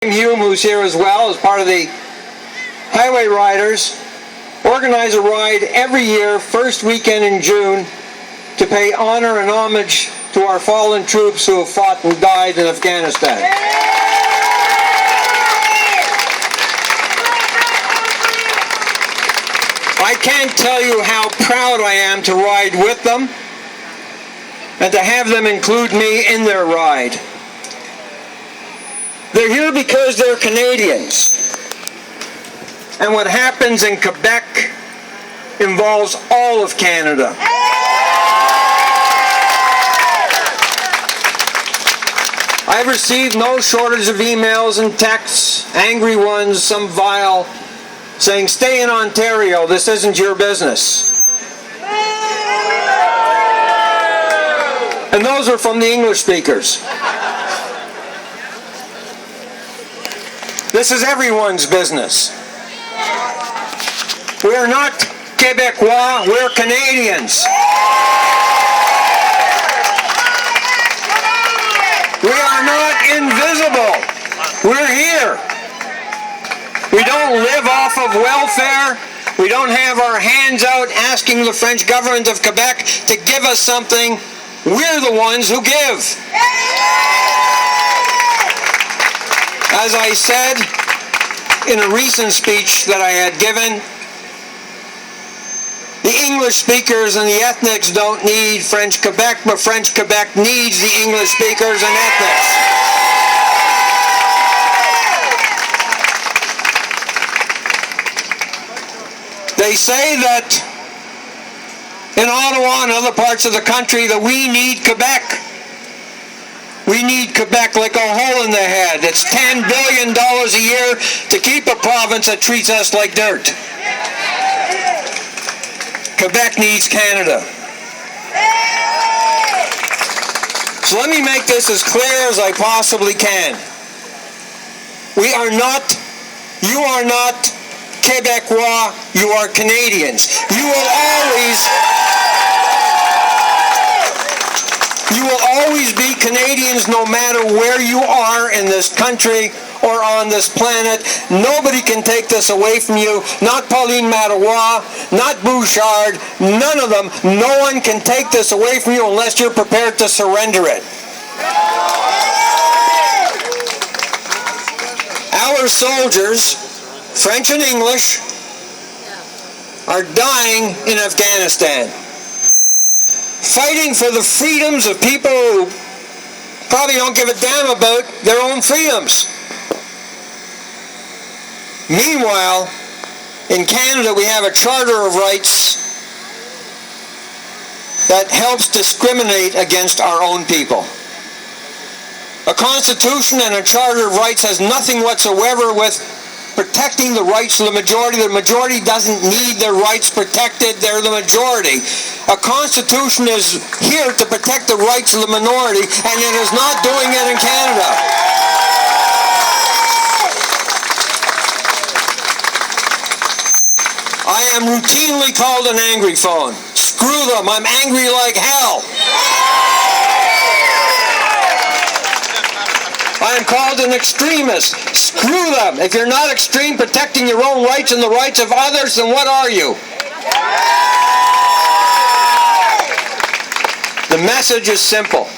Hume, who's here as well, as part of the Highway Riders, organize a ride every year, first weekend in June, to pay honor and homage to our fallen troops who have fought and died in Afghanistan. I can't tell you how proud I am to ride with them and to have them include me in their ride. They're here because they're Canadians. And what happens in Quebec involves all of Canada. I've received no shortage of emails and texts, angry ones, some vile, saying, "Stay in Ontario, this isn't your business." And those are from the English speakers. This is everyone's business. We are not Quebecois, we're Canadians. We are not invisible. We're here. We don't live off of welfare. We don't have our hands out asking the French government of Quebec to give us something. We're the ones who give. As I said in a recent speech that I had given, the English speakers and the ethnics don't need French Quebec, but French Quebec needs the English speakers and ethnics. They say that in Ottawa and other parts of the country that we need Quebec. We need Quebec like a hole in the head. It's $10 billion a year to keep a province that treats us like dirt. Quebec needs Canada. So let me make this as clear as I possibly can. We are not, you are not Quebecois, you are Canadians. You will always be Canadians no matter where you are in this country or on this planet. Nobody can take this away from you. Not Pauline Marois, not Bouchard, none of them. No one can take this away from you unless you're prepared to surrender it. Our soldiers, French and English, are dying in Afghanistan, fighting for the freedoms of people who probably don't give a damn about their own freedoms. Meanwhile, in Canada, we have a Charter of Rights that helps discriminate against our own people. A Constitution and a Charter of Rights has nothing whatsoever with protecting the rights of the majority. The majority doesn't need their rights protected. They're the majority. A Constitution is here to protect the rights of the minority, and it is not doing it in Canada. I am routinely called an angry phone. Screw them, I'm angry like hell. I am called an extremist. Screw them. If you're not extreme protecting your own rights and the rights of others, then what are you? The message is simple.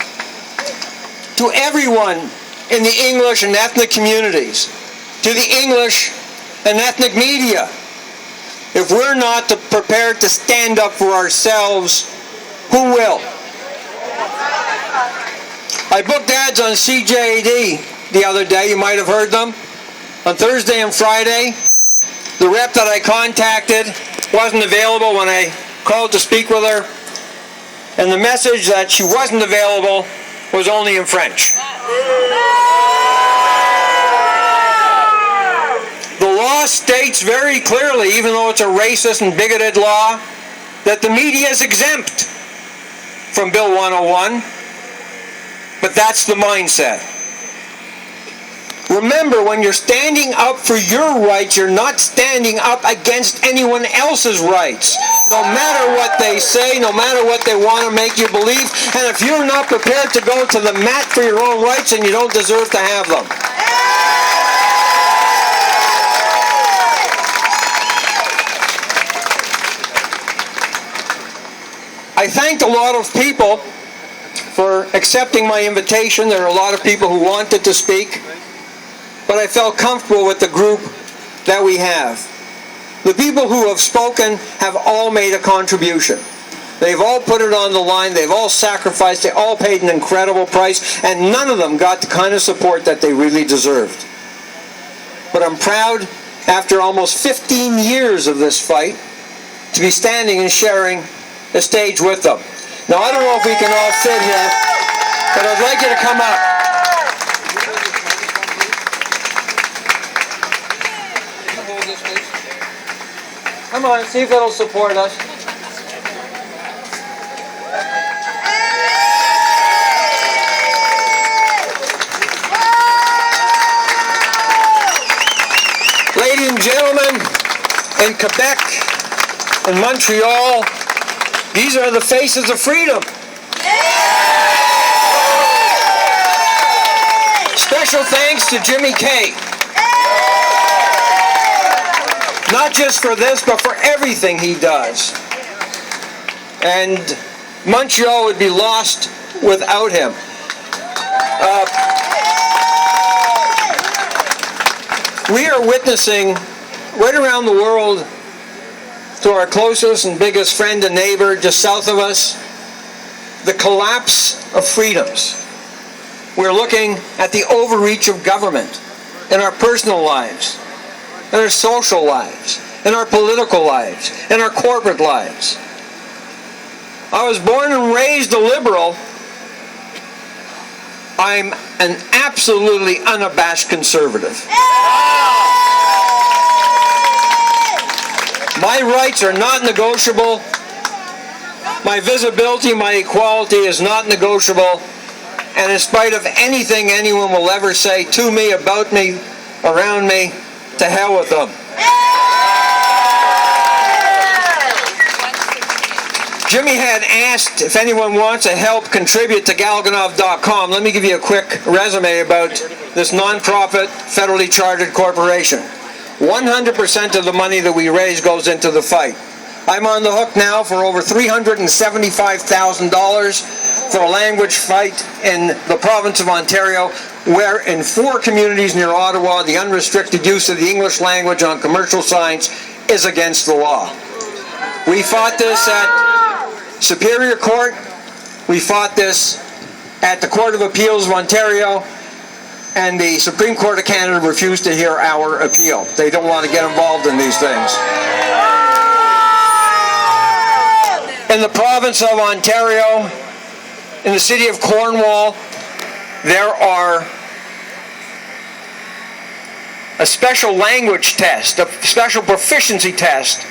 To everyone in the English and ethnic communities, to the English and ethnic media, if we're not prepared to stand up for ourselves, who will? I booked ads on CJAD the other day. You might have heard them. On Thursday and Friday, the rep that I contacted wasn't available when I called to speak with her, and the message that she wasn't available was only in French. The law states very clearly, even though it's a racist and bigoted law, that the media is exempt from Bill 101. But that's the mindset. Remember, when you're standing up for your rights, you're not standing up against anyone else's rights. No matter what they say, no matter what they want to make you believe, and if you're not prepared to go to the mat for your own rights, then you don't deserve to have them. thanked a lot of people for accepting my invitation. There are a lot of people who wanted to speak, but I felt comfortable with the group that we have. The people who have spoken have all made a contribution. They've all put it on the line, they've all sacrificed, they all paid an incredible price, and none of them got the kind of support that they really deserved. But I'm proud, after almost 15 years of this fight, to be standing and sharing the stage with them. Now, I don't know if we can all sit here, but I'd like you to come up. Come on, see if it'll support us. Ladies and gentlemen, in Quebec, in Montreal, these are the faces of freedom. Special thanks to Jimmy Kay. Not just for this, but for everything he does. And Montreal would be lost without him. We are witnessing right around the world, to our closest and biggest friend and neighbor just south of us, the collapse of freedoms. We're looking at the overreach of government in our personal lives, in our social lives, in our political lives, in our corporate lives. I was born and raised a liberal. I'm an absolutely unabashed conservative. My rights are not negotiable. My visibility, my equality is not negotiable. And in spite of anything anyone will ever say to me, about me, around me, to hell with them. Jimmy had asked if anyone wants to help contribute to Galganov.com. Let me give you a quick resume about this non-profit, federally chartered corporation. 100% of the money that we raise goes into the fight. I'm on the hook now for over $375,000 for a language fight in the province of Ontario, where in 4 communities near Ottawa, the unrestricted use of the English language on commercial signs is against the law. We fought this at Superior Court. We fought this at the Court of Appeals of Ontario. And the Supreme Court of Canada refused to hear our appeal. They don't want to get involved in these things. In the province of Ontario, in the city of Cornwall, there are a special language test, a special proficiency test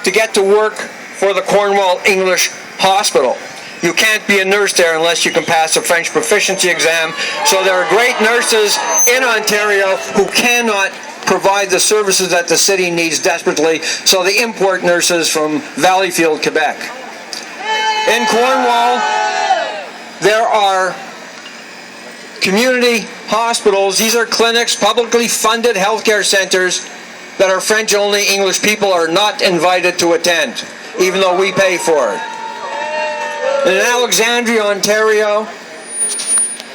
to get to work for the Cornwall English Hospital. You can't be a nurse there unless you can pass a French proficiency exam. So there are great nurses in Ontario who cannot provide the services that the city needs desperately, so they import nurses from Valleyfield, Quebec. In Cornwall, there are community hospitals. These are clinics, publicly funded healthcare centers that are French-only. English people are not invited to attend, even though we pay for it. In Alexandria, Ontario,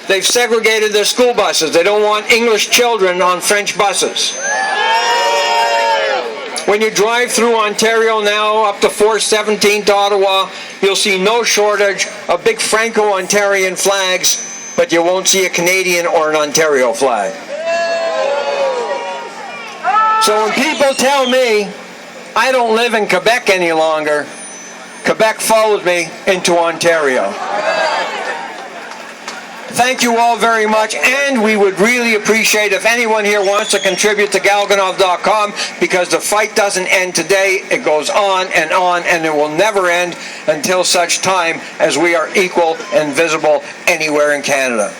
they've segregated their school buses. They don't want English children on French buses. When you drive through Ontario now, up to 417 to Ottawa, you'll see no shortage of big Franco-Ontarian flags, but you won't see a Canadian or an Ontario flag. So when people tell me I don't live in Quebec any longer, Quebec followed me into Ontario. Thank you all very much, and we would really appreciate if anyone here wants to contribute to Galganov.com, because the fight doesn't end today. It goes on, and it will never end until such time as we are equal and visible anywhere in Canada.